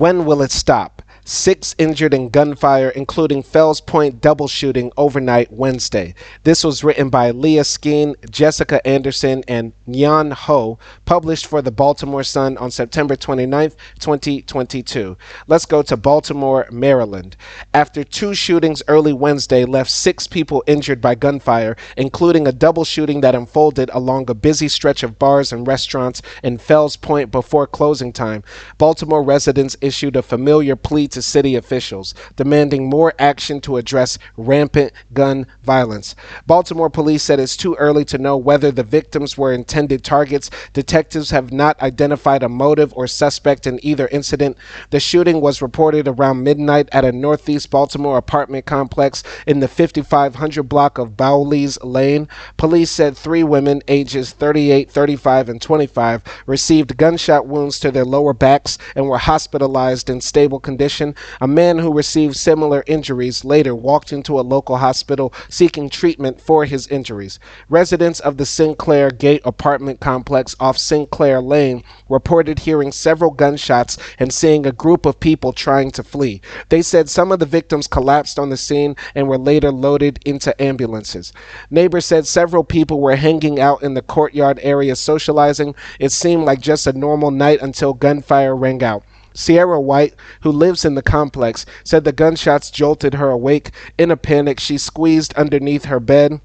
When will it stop? 6 injured in gunfire, including Fells Point double shooting overnight Wednesday. This was written by Leah Skeen, Jessica Anderson, and Nyan Ho, published for the Baltimore Sun on September 29th, 2022. Let's go to Baltimore, Maryland. After 2 shootings early Wednesday left 6 people injured by gunfire, including a double shooting that unfolded along a busy stretch of bars and restaurants in Fells Point before closing time, Baltimore residents issued a familiar plea to city officials, demanding more action to address rampant gun violence. Baltimore police said it's too early to know whether the victims were intended targets. Detectives have not identified a motive or suspect in either incident. The shooting was reported around midnight at a northeast Baltimore apartment complex in the 5500 block of Bowleys Lane. Police said 3 women, ages 38, 35, and 25, received gunshot wounds to their lower backs and were hospitalized in stable condition. A man who received similar injuries later walked into a local hospital seeking treatment for his injuries. Residents of the Sinclair Gate apartment complex off Sinclair Lane reported hearing several gunshots and seeing a group of people trying to flee. They said some of the victims collapsed on the scene and were later loaded into ambulances. Neighbors said several people were hanging out in the courtyard area socializing. It seemed like just a normal night until gunfire rang out. Sierra White, who lives in the complex, said the gunshots jolted her awake. In a panic, she squeezed underneath her bed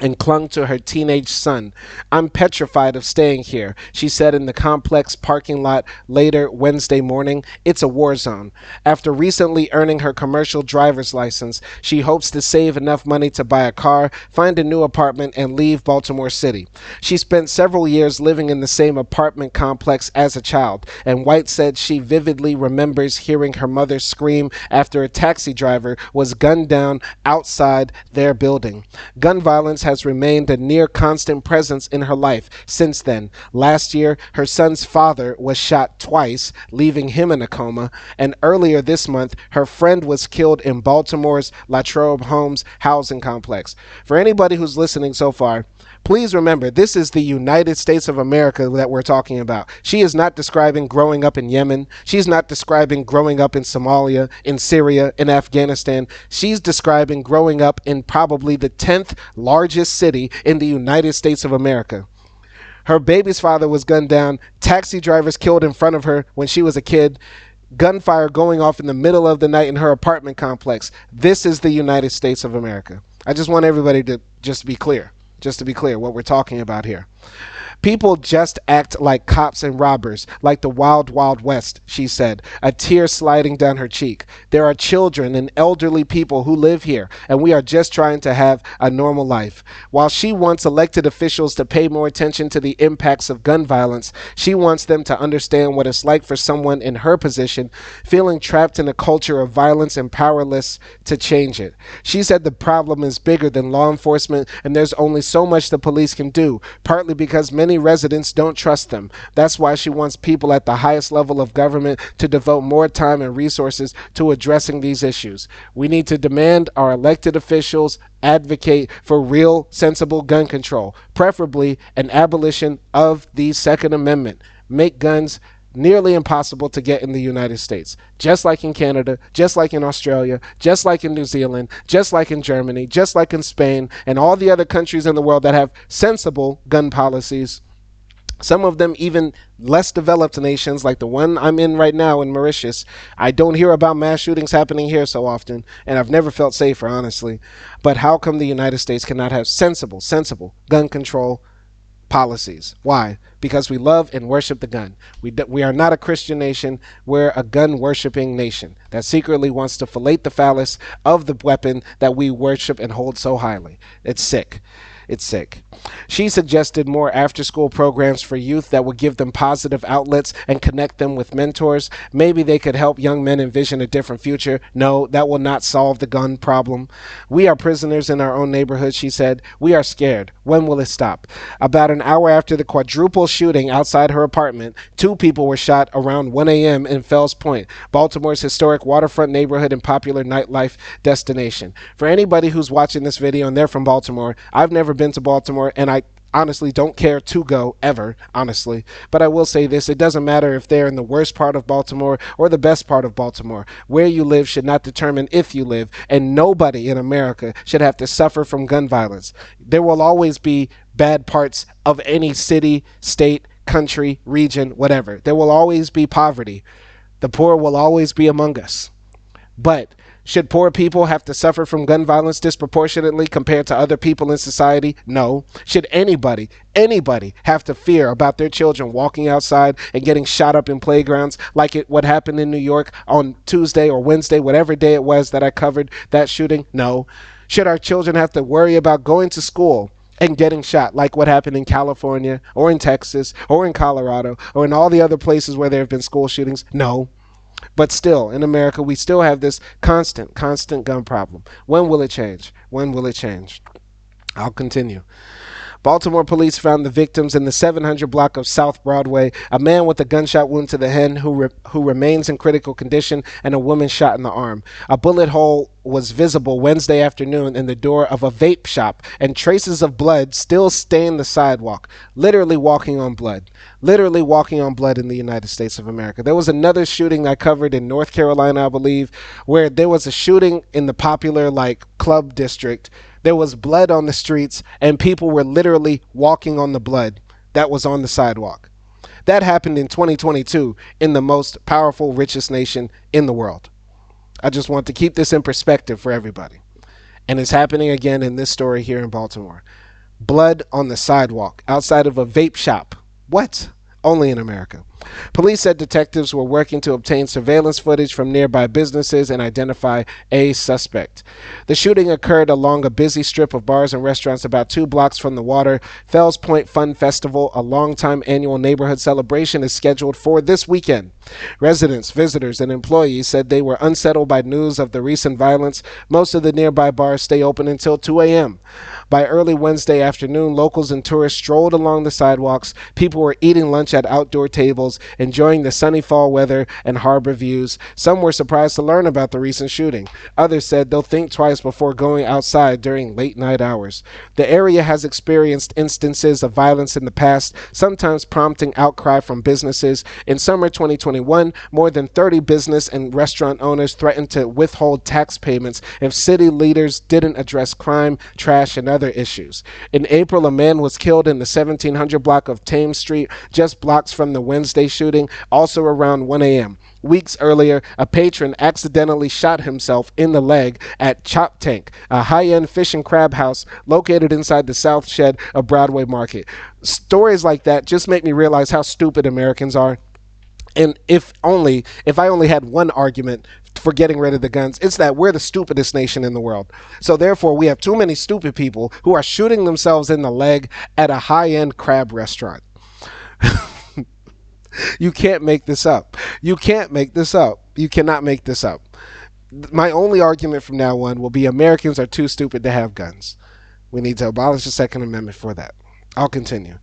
and clung to her teenage son. "I'm petrified of staying here," she said in the complex parking lot later Wednesday morning. "It's a war zone." After recently earning her commercial driver's license, she hopes to save enough money to buy a car, find a new apartment, and leave Baltimore City. She spent several years living in the same apartment complex as a child, and White said she vividly remembers hearing her mother scream after a taxi driver was gunned down outside their building. Gun violence has remained a near constant presence in her life since then. Last year, her son's father was shot twice, leaving him in a coma, and earlier this month, her friend was killed in Baltimore's Latrobe Homes housing complex. For anybody who's listening so far, please remember, this is the United States of America that we're talking about. She is not describing growing up in Yemen. She's not describing growing up in Somalia, in Syria, in Afghanistan. She's describing growing up in probably the 10th largest city in the United States of America. Her baby's father was gunned down, taxi drivers killed in front of her when she was a kid, gunfire going off in the middle of the night in her apartment complex. This is the United States of America. I just want everybody to just be clear. Just to be clear what we're talking about here. People just act like cops and robbers, like the Wild Wild West, she said, a tear sliding down her cheek. There are children and elderly people who live here, and we are just trying to have a normal life. While she wants elected officials to pay more attention to the impacts of gun violence, she wants them to understand what it's like for someone in her position, feeling trapped in a culture of violence and powerless to change it. She said the problem is bigger than law enforcement, and there's only so much the police can do, partly because many residents don't trust them. That's why she wants people at the highest level of government to devote more time and resources to addressing these issues. We need to demand our elected officials advocate for real, sensible gun control, preferably an abolition of the Second Amendment. Make guns nearly impossible to get in the United States, just like in Canada, just like in Australia, just like in New Zealand, just like in Germany, just like in Spain, and all the other countries in the world that have sensible gun policies. Some of them even less developed nations, like the one I'm in right now in Mauritius. I don't hear about mass shootings happening here so often, and I've never felt safer, honestly. But how come the United States cannot have sensible gun control policies? Why? Because we love and worship the gun. We are not a Christian nation. We're a gun-worshiping nation that secretly wants to fillet the phallus of the weapon that we worship and hold so highly. It's sick. It's sick. She suggested more after-school programs for youth that would give them positive outlets and connect them with mentors. Maybe they could help young men envision a different future. No, that will not solve the gun problem. We are prisoners in our own neighborhood, she said. We are scared. When will it stop? About an hour after the quadruple shooting outside her apartment, 2 people were shot around 1 a.m. in Fells Point, Baltimore's historic waterfront neighborhood and popular nightlife destination. For anybody who's watching this video and they're from Baltimore, I've never been to Baltimore, and honestly don't care to go ever, honestly. But I will say this, it doesn't matter if they're in the worst part of Baltimore or the best part of Baltimore. Where you live should not determine if you live, and nobody in America should have to suffer from gun violence. There will always be bad parts of any city, state, country, region, whatever. There will always be poverty. The poor will always be among us. But should poor people have to suffer from gun violence disproportionately compared to other people in society? No. Should anybody have to fear about their children walking outside and getting shot up in playgrounds like what happened in New York on Tuesday or Wednesday, whatever day it was that I covered that shooting? No. Should our children have to worry about going to school and getting shot like what happened in California or in Texas or in Colorado or in all the other places where there have been school shootings? No. But still, in America, we still have this constant gun problem. When will it change? When will it change? I'll continue. Baltimore police found the victims in the 700 block of South Broadway, a man with a gunshot wound to the head who remains in critical condition, and a woman shot in the arm. A bullet hole was visible Wednesday afternoon in the door of a vape shop, and traces of blood still stain the sidewalk. Literally walking on blood. Literally walking on blood in the United States of America. There was another shooting I covered in North Carolina, I believe, where there was a shooting in the popular club district. There was blood on the streets, and people were literally walking on the blood that was on the sidewalk. That happened in 2022 in the most powerful, richest nation in the world. I just want to keep this in perspective for everybody. And it's happening again in this story here in Baltimore. Blood on the sidewalk outside of a vape shop. What? Only in America. Police said detectives were working to obtain surveillance footage from nearby businesses and identify a suspect. The shooting occurred along a busy strip of bars and restaurants about 2 blocks from the water. Fells Point Fun Festival, a longtime annual neighborhood celebration, is scheduled for this weekend. Residents, visitors, and employees said they were unsettled by news of the recent violence. Most of the nearby bars stay open until 2 a.m. By early Wednesday afternoon, locals and tourists strolled along the sidewalks. People were eating lunch at outdoor tables, enjoying the sunny fall weather and harbor views. Some were surprised to learn about the recent shooting. Others said they'll think twice before going outside during late night hours. The area has experienced instances of violence in the past, sometimes prompting outcry from businesses. In summer 2021, more than 30 business and restaurant owners threatened to withhold tax payments if city leaders didn't address crime, trash, and other issues. In April, a man was killed in the 1700 block of Thames Street, just blocks from the Wednesday shooting, also around 1 a.m. Weeks earlier, a patron accidentally shot himself in the leg at Chop Tank, a high-end fish and crab house located inside the South Shed of Broadway Market. Stories like that just make me realize how stupid Americans are. And if I only had one argument for getting rid of the guns, it's that we're the stupidest nation in the world. So therefore, we have too many stupid people who are shooting themselves in the leg at a high-end crab restaurant. You can't make this up. You can't make this up. You cannot make this up. My only argument from now on will be Americans are too stupid to have guns. We need to abolish the Second Amendment for that. I'll continue.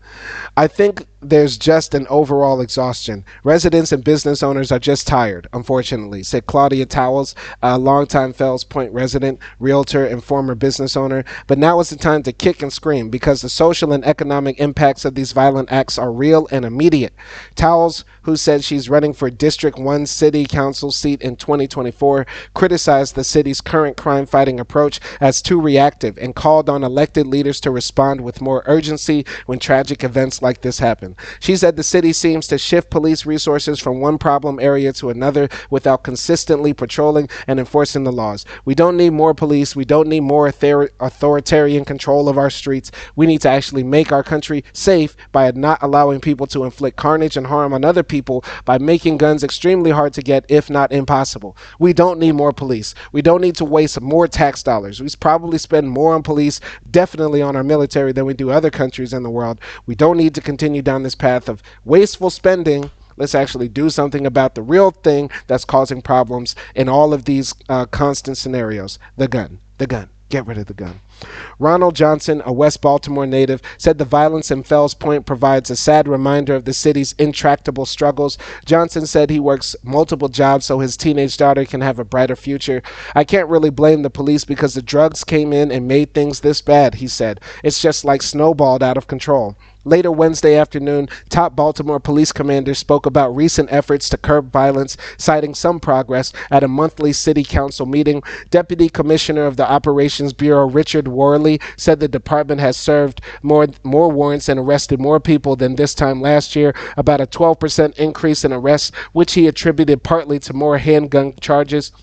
I think there's just an overall exhaustion. Residents and business owners are just tired, unfortunately, said Claudia Towles, a longtime Fells Point resident, realtor, and former business owner. But now is the time to kick and scream because the social and economic impacts of these violent acts are real and immediate. Towles, who said she's running for District 1 City Council seat in 2024, criticized the city's current crime-fighting approach as too reactive and called on elected leaders to respond with more urgency when tragic events like this happen. She said the city seems to shift police resources from one problem area to another without consistently patrolling and enforcing the laws. We don't need more police. We don't need more authoritarian control of our streets. We need to actually make our country safe by not allowing people to inflict carnage and harm on other people by making guns extremely hard to get, if not impossible. We don't need more police. We don't need to waste more tax dollars. We probably spend more on police, definitely on our military, than we do other countries in the world. We don't need to continue down this path of wasteful spending. Let's actually do something about the real thing that's causing problems in all of these constant scenarios. The gun. Get rid of the gun. Ronald Johnson, a West Baltimore native, said the violence in Fells Point provides a sad reminder of the city's intractable struggles. Johnson said he works multiple jobs so his teenage daughter can have a brighter future. I can't really blame the police because the drugs came in and made things this bad, he said. It's just like snowballed out of control. Later Wednesday afternoon, top Baltimore police commanders spoke about recent efforts to curb violence, citing some progress at a monthly city council meeting. Deputy Commissioner of the Operations Bureau, Richard Worley, said the department has served more warrants and arrested more people than this time last year, about a 12% increase in arrests, which he attributed partly to more handgun charges.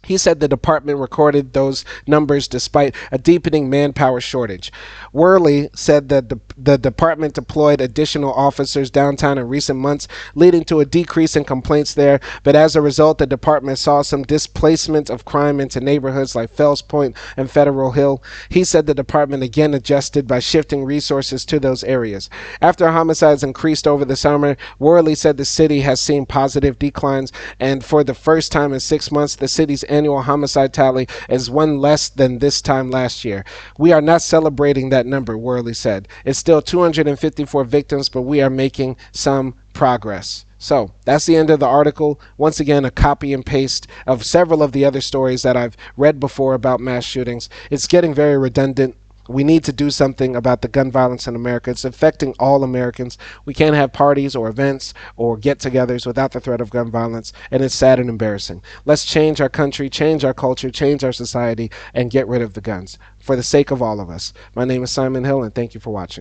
He said the department recorded those numbers despite a deepening manpower shortage. Worley said that the department deployed additional officers downtown in recent months, leading to a decrease in complaints there, but as a result, the department saw some displacement of crime into neighborhoods like Fells Point and Federal Hill. He said the department again adjusted by shifting resources to those areas. After homicides increased over the summer, Worley said the city has seen positive declines, and for the first time in 6 months, the city's annual homicide tally is one less than this time last year. We are not celebrating that number, Worley said. It's still 254 victims, but we are making some progress. So that's the end of the article. Once again, a copy and paste of several of the other stories that I've read before about mass shootings. It's getting very redundant. We need to do something about the gun violence in America. It's affecting all Americans. We can't have parties or events or get-togethers without the threat of gun violence, and it's sad and embarrassing. Let's change our country, change our culture, change our society, and get rid of the guns for the sake of all of us. My name is Simon Hill, and thank you for watching.